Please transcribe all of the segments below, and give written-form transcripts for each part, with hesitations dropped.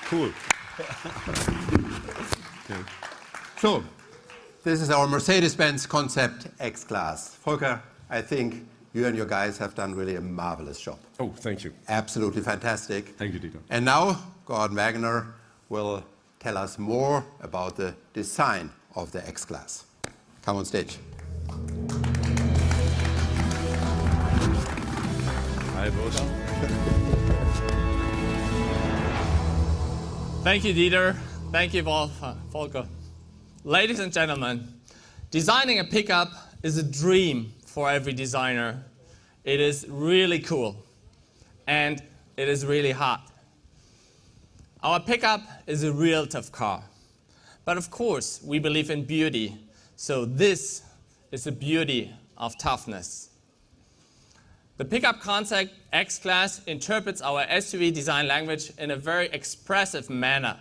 Cool. Okay. So, this is our Mercedes-Benz concept X-Class. Volker, I think you and your guys have done really a marvelous job. Oh, thank you. Absolutely fantastic. Thank you, Dieter. And now, Gordon Wagner will tell us more about the design of the X-Class. Come on stage. Hi, boss. Thank you, Dieter. Thank you, Volker. Ladies and gentlemen, designing a pickup is a dream for every designer. It is really cool, and it is really hard. Our pickup is a real tough car. But of course, we believe in beauty, so this is the beauty of toughness. The pickup concept X-Class interprets our SUV design language in a very expressive manner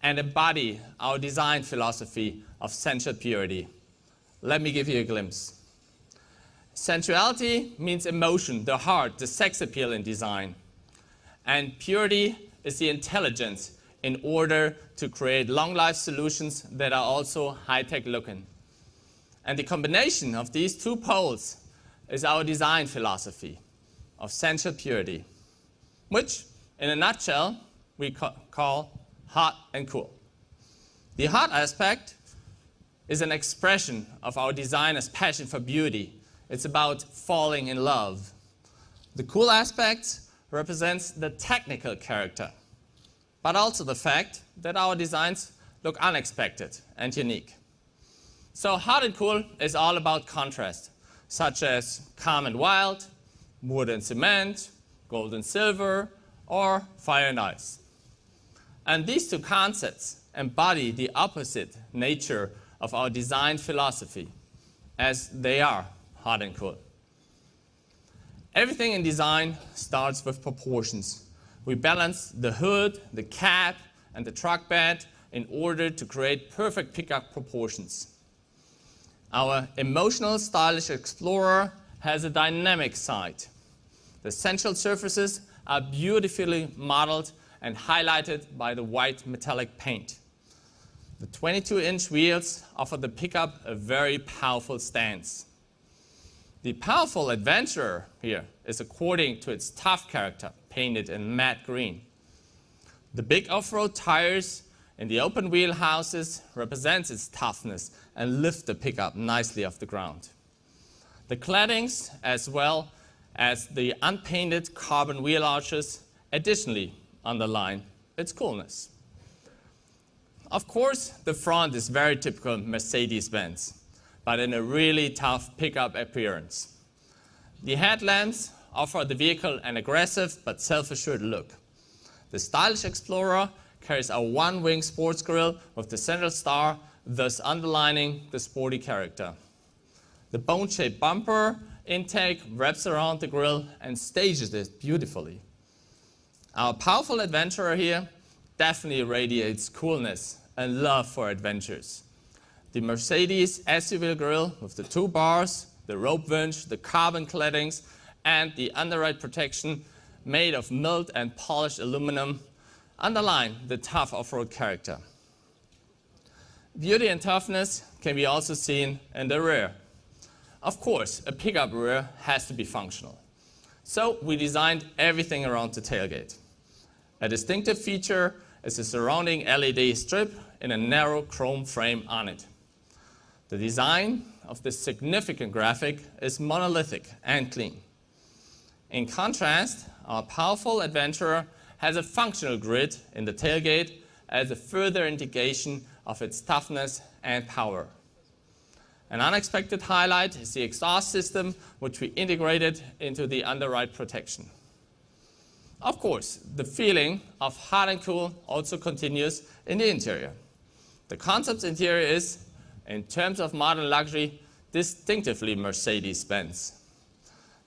and embody our design philosophy of sensual purity. Let me give you a glimpse. Sensuality means emotion, the heart, the sex appeal in design. And purity is the intelligence in order to create long-life solutions that are also high-tech looking. And the combination of these two poles is our design philosophy of sensual purity, which, in a nutshell, we call hot and cool. The hot aspect is an expression of our designer's passion for beauty. It's about falling in love. The cool aspect represents the technical character, but also the fact that our designs look unexpected and unique. So hot and cool is all about contrast, such as calm and wild, wood and cement, gold and silver, or fire and ice. And these two concepts embody the opposite nature of our design philosophy, as they are hot and cool. Everything in design starts with proportions. We balance the hood, the cab, and the truck bed in order to create perfect pickup proportions. Our emotional, stylish Explorer has a dynamic side. The central surfaces are beautifully modeled and highlighted by the white metallic paint. The 22-inch wheels offer the pickup a very powerful stance. The powerful Adventurer here is according to its tough character, painted in matte green. The big off-road tires in the open wheel houses represents its toughness and lift the pickup nicely off the ground. The claddings, as well as the unpainted carbon wheel arches, additionally underline its coolness. Of course, the front is very typical Mercedes-Benz, but in a really tough pickup appearance. The headlamps offer the vehicle an aggressive but self-assured look. The stylish Explorer carries a one-wing sports grille with the central star, thus underlining the sporty character. The bone-shaped bumper intake wraps around the grille and stages it beautifully. Our powerful Adventurer here definitely radiates coolness and love for adventures. The Mercedes SUV grille with the two bars, the rope winch, the carbon claddings, and the underride protection made of milled and polished aluminum underline the tough off-road character. Beauty and toughness can be also seen in the rear. Of course, a pickup rear has to be functional. So we designed everything around the tailgate. A distinctive feature is the surrounding LED strip in a narrow chrome frame on it. The design of this significant graphic is monolithic and clean. In contrast, our powerful Adventurer has a functional grid in the tailgate as a further indication of its toughness and power. An unexpected highlight is the exhaust system, which we integrated into the underride protection. Of course, the feeling of hot and cool also continues in the interior. The concept interior is, in terms of modern luxury, distinctively Mercedes-Benz.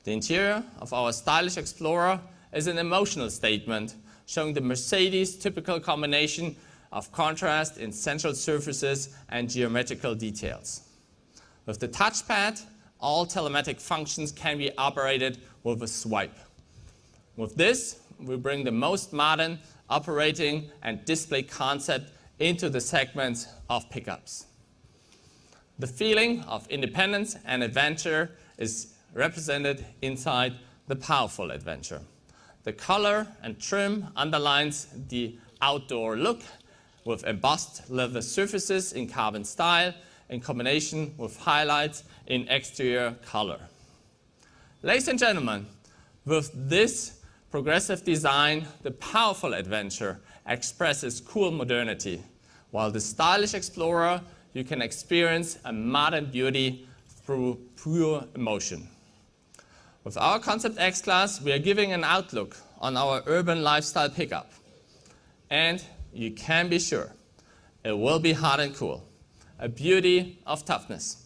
The interior of our stylish Explorer is an emotional statement showing the Mercedes typical combination of contrast in central surfaces and geometrical details. With the touchpad, all telematic functions can be operated with a swipe. With this, we bring the most modern operating and display concept into the segments of pickups. The feeling of independence and adventure is represented inside the powerful adventure. The color and trim underlines the outdoor look with embossed leather surfaces in carbon style in combination with highlights in exterior color. Ladies and gentlemen, with this progressive design, the powerful adventure expresses cool modernity, while the stylish explorer, you can experience a modern beauty through pure emotion. With our concept X-Class, we are giving an outlook on our urban lifestyle pickup. And you can be sure, it will be hot and cool, a beauty of toughness.